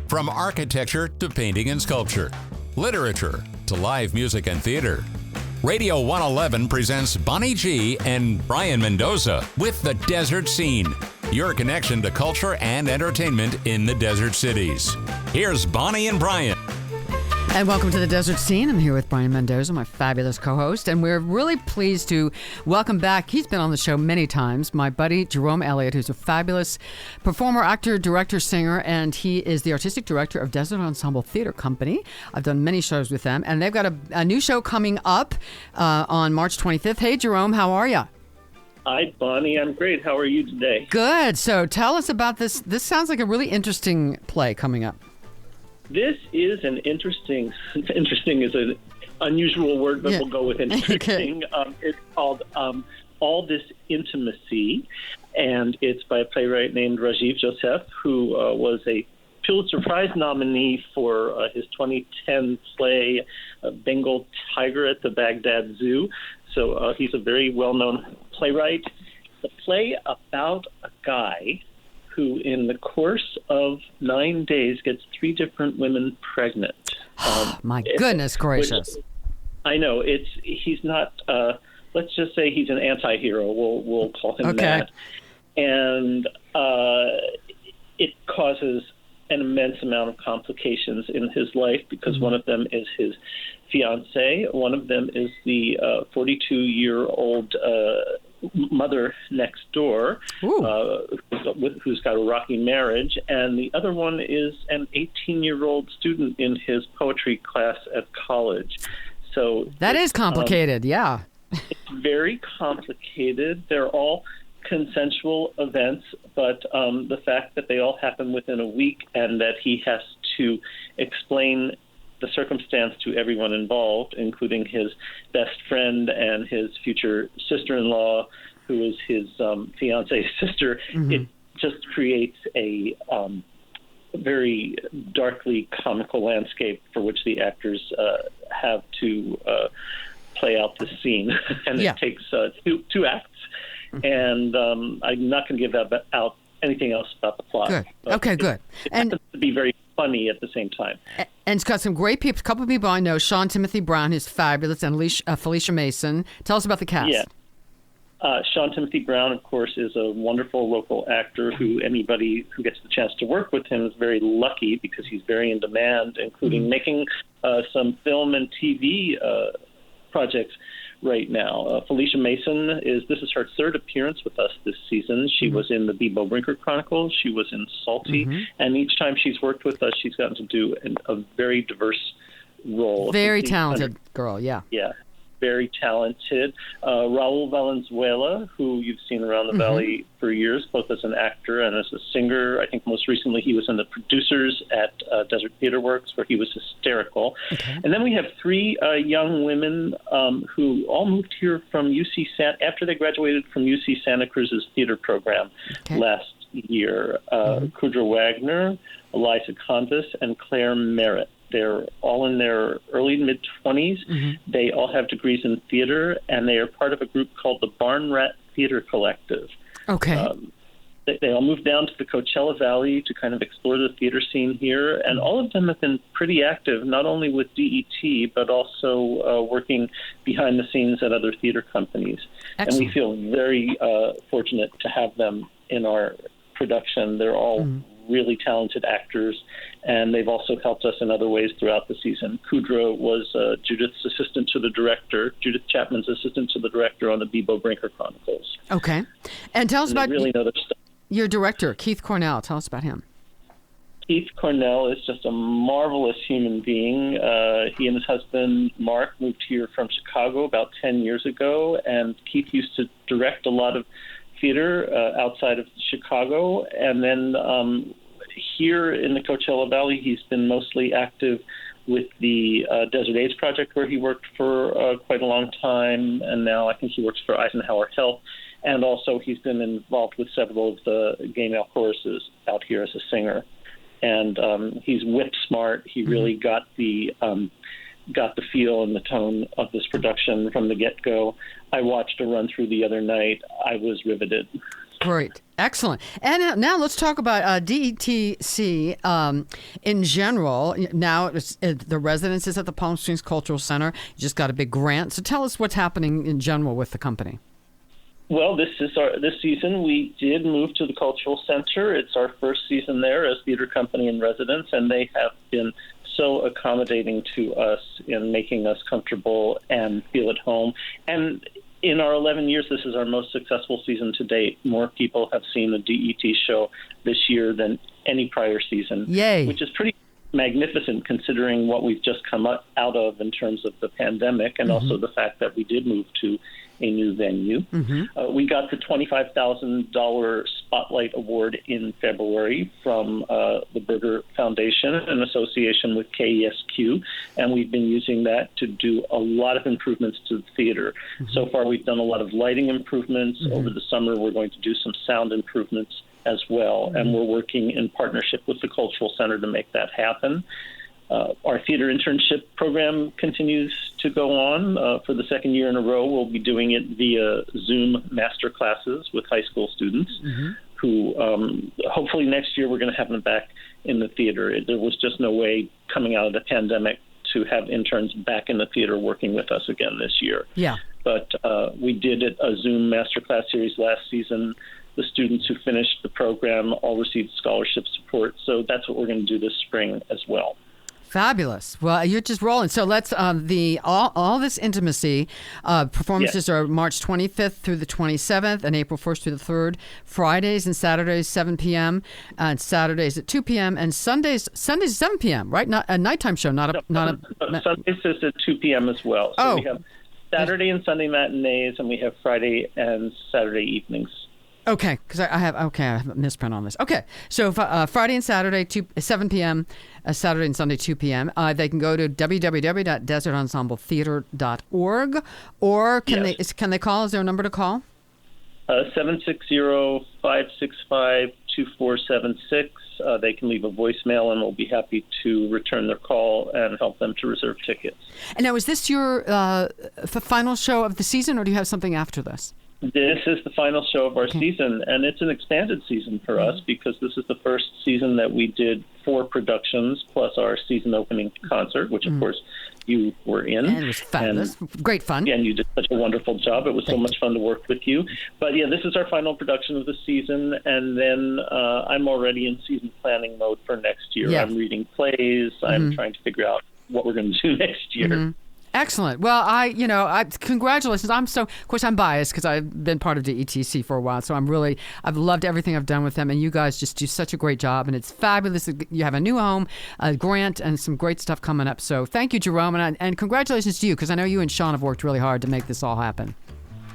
From architecture to painting and sculpture, literature to live music and theater. Radio 111 presents Bonnie G and Brian Mendoza with The Desert Scene, your connection to culture and entertainment in the desert cities. Here's Bonnie and Brayan. And welcome to The Desert Scene. I'm here with Brian Mendoza, my fabulous co-host, and we're really pleased to welcome back, he's been on the show many times, my buddy Jerome Elliot, who's a fabulous performer, actor, director, singer, and he is the artistic director of Desert Ensemble Theatre Company. I've done many shows with them, and they've got a new show coming up on March 25th. Hey, Jerome, how are you? Hi, Bonnie. I'm great. How are you today? Good. So tell us about this. This sounds like a really interesting play coming up. This is an interesting is an unusual word, but we'll go with interesting. Okay. It's called All This Intimacy, and it's by a playwright named Rajiv Joseph, who was a Pulitzer Prize nominee for his 2010 play Bengal Tiger at the Baghdad Zoo. So he's a very well-known playwright. The play about a guy who in the course of 9 days gets 3 different women pregnant. My goodness gracious. I know. He's not, let's just say he's an anti-hero. We'll call him that. And it causes an immense amount of complications in his life because one of them is his fiancée. One of them is the 42-year-old mother next door, who's got a rocky marriage, and the other one is an 18-year-old student in his poetry class at college. So that is complicated, yeah. It's very complicated. They're all consensual events, but the fact that they all happen within a week and that he has to explain the circumstance to everyone involved, including his best friend and his future sister-in-law, who is his fiance's sister, it just creates a very darkly comical landscape for which the actors have to play out the scene. And it takes two acts. And I'm not going to give out anything else about the plot. Good. Okay, good. It happens to be very funny at the same time. And it's got some great people. A couple of people I know. Sean Timothy Brown, who's fabulous, and Felicia Mason. Tell us about the cast. Yeah. Sean Timothy Brown, of course, is a wonderful local actor who anybody who gets the chance to work with him is very lucky because he's very in demand, including making some film and TV projects right now. Felicia Mason this is her third appearance with us this season. She was in the Bebo Brinker Chronicles. She was in Salty. And each time she's worked with us, she's gotten to do a very diverse role. Very talented girl, yeah. Yeah, very talented. Raul Valenzuela, who you've seen around the Valley for years, both as an actor and as a singer. I think most recently he was in the producers at Desert Theater Works, where he was hysterical. And then we have 3 young women who all moved here from after they graduated from UC Santa Cruz's theater program last year. Kudra Wagner, Eliza Convis, and Claire Merritt. They're all in their early mid-20s. They all have degrees in theater, and they are part of a group called the Barn Rat Theater Collective. They all moved down to the Coachella Valley to kind of explore the theater scene here, and all of them have been pretty active, not only with DET, but also working behind the scenes at other theater companies. Excellent. And we feel very fortunate to have them in our production. They're all really talented actors, and they've also helped us in other ways throughout the season. Kudra was Judith Chapman's assistant to the director on the Bebo Brinker Chronicles. Okay. And tell us about really know their stuff. Your director, Keith Cornell. Tell us about him. Keith Cornell is just a marvelous human being. He and his husband, Mark, moved here from Chicago about 10 years ago, and Keith used to direct a lot of theater outside of Chicago, and then here in the Coachella Valley, he's been mostly active with the Desert AIDS Project, where he worked for quite a long time, and now I think he works for Eisenhower Health, and also he's been involved with several of the gay male choruses out here as a singer, and he's whip smart. He really got the feel and the tone of this production from the get-go. I watched a run-through the other night. I was riveted. Great. Excellent. And now let's talk about DETC in general. Now the residence is at the Palm Springs Cultural Center. You just got a big grant. So tell us what's happening in general with the company. Well, this season we did move to the Cultural Center. It's our first season there as theater company in residence, and they have been so accommodating to us in making us comfortable and feel at home. And in our 11 years, this is our most successful season to date. More people have seen a DET show this year than any prior season. Yay. Which is pretty magnificent considering what we've just come out of in terms of the pandemic, and also the fact that we did move to a new venue. We got the $25,000 Spotlight Award in February from the Berger Foundation in association with KESQ, and we've been using that to do a lot of improvements to the theater. So far, we've done a lot of lighting improvements. Over the summer, we're going to do some sound improvements as well, and we're working in partnership with the Cultural Center to make that happen. Our theater internship program continues to go on. For the second year in a row, we'll be doing it via Zoom master classes with high school students who hopefully next year we're going to have them back in the theater. There was just no way coming out of the pandemic to have interns back in the theater working with us again this year. Yeah. But we did a Zoom masterclass series last season. The students who finished the program all received scholarship support. So that's what we're going to do this spring as well. Fabulous. Well, you're just rolling. So let's all this intimacy performances are March 25th through the 27th and April 1st through the 3rd. Fridays and Saturdays 7 p.m. and Saturdays at 2 p.m. and Sundays 7 p.m. Right? Not a nighttime show. Sundays is at 2 p.m. as well. So we have Saturday and Sunday matinees, and we have Friday and Saturday evenings. Okay, because I have a misprint on this. Okay, so Friday and Saturday, 7 p.m., Saturday and Sunday, 2 p.m. They can go to www.desertensembletheatre.org, or can they call? Is there a number to call? 760-565-2476. They can leave a voicemail, and we'll be happy to return their call and help them to reserve tickets. And now, is this your final show of the season, or do you have something after this? This is the final show of our season, and it's an expanded season for us because this is the first season that we did 4 productions plus our season opening concert, which, of course, you were in. And it was fabulous. Great fun. And you did such a wonderful job. It was so much fun to work with you. But, yeah, this is our final production of the season, and then I'm already in season planning mode for next year. I'm reading plays. I'm trying to figure out what we're going to do next year. Excellent. Well, congratulations. Of course, I'm biased because I've been part of DETC for a while. So I've loved everything I've done with them. And you guys just do such a great job. And it's fabulous. You have a new home, a grant, and some great stuff coming up. So thank you, Jerome. And congratulations to you, because I know you and Sean have worked really hard to make this all happen.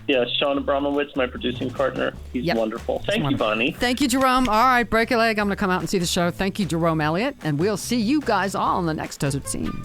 Yeah, Sean Abramowitz, my producing partner. He's wonderful. Thank you, Bonnie. Thank you, Jerome. All right, break a leg. I'm going to come out and see the show. Thank you, Jerome Elliot. And we'll see you guys all in the next Desert Scene.